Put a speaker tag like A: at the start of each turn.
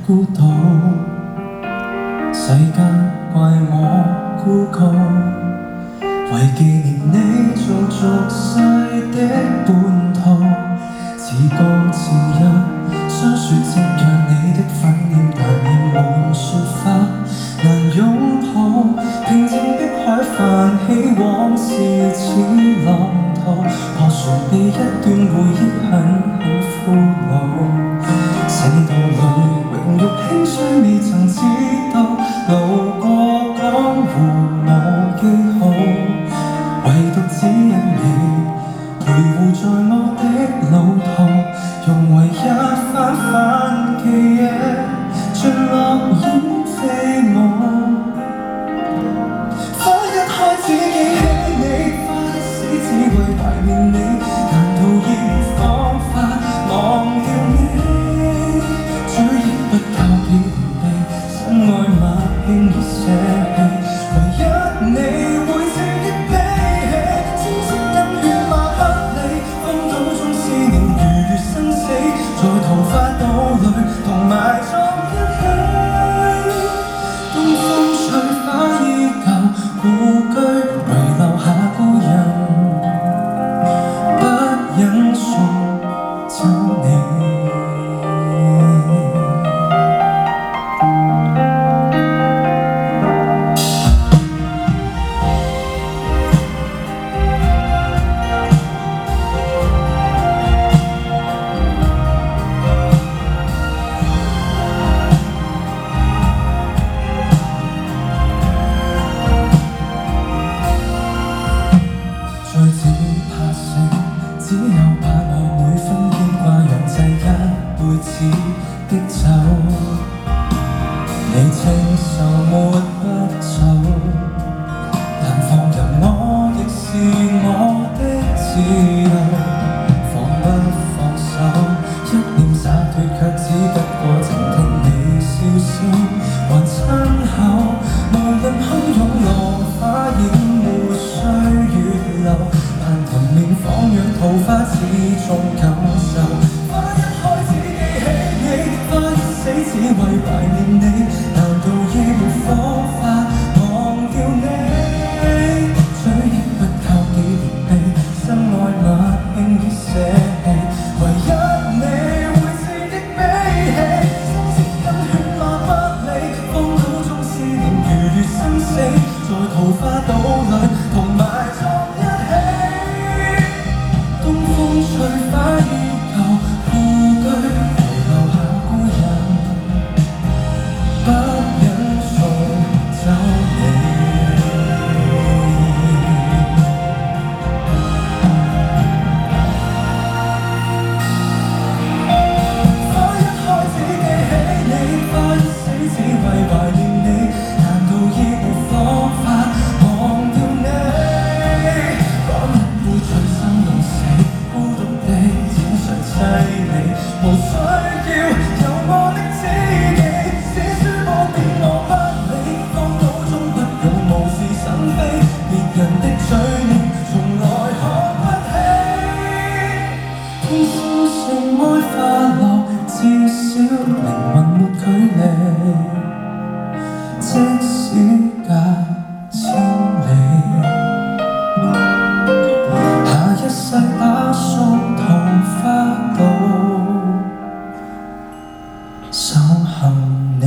A: 孤島，世間怪我孤高，為紀念你做俗世的本土，似光似日，相說正讓你的粉臉但染滿雪花，難擁抱平靜的海泛起往事似浪濤，破船被一段回憶狠俘虜。世道裏榮辱興衰未曾知道，路過江湖無記號，唯獨只因你陪護在我的路途，用唯一翻返記憶像落葉飛舞。花一開只記起你，花一死只為懷念你，難道已沒方法忘掉你？追憶不靠幾年地，身愛馬輕易捨棄，唯一你會正的悲喜，清晰跟血脈刻你，風島中思念如月生死，在桃花島裏同埋葬一起。東風吹花依舊，故居遺留下故人，不忍送走你。只有把我每分牽掛釀製一輩子的酒，你清秀沒不走，但放任我亦是我的自由，放不放手，一念灑脫卻只不過靜聽你笑聲還親厚，無人洶湧浪花掩沒歲月流，但裙面仿若桃花始終感受。花一開只記起你，花一死只為懷念你，難道已沒方法忘掉你？追憶不靠幾年地，深愛馬輕易捨棄，唯一你會知的悲喜，心識跟血脈不離，風島中思念如月生死，在桃花島裏同埋葬一起。東風吹花依舊，故居遺留下故人，不忍送走你。花一開只記起你，花一死只為懷念你，難道已沒方法忘掉你？講一杯醉生夢死，孤獨地展述凄美，無需要有我的知己，寫書報便我不理，荒島中不用無事審非，別人的嘴臉從來看不起。天生性愛快樂，至少靈魂沒距離，即使隔千里。下一世打掃桃花島，守候你。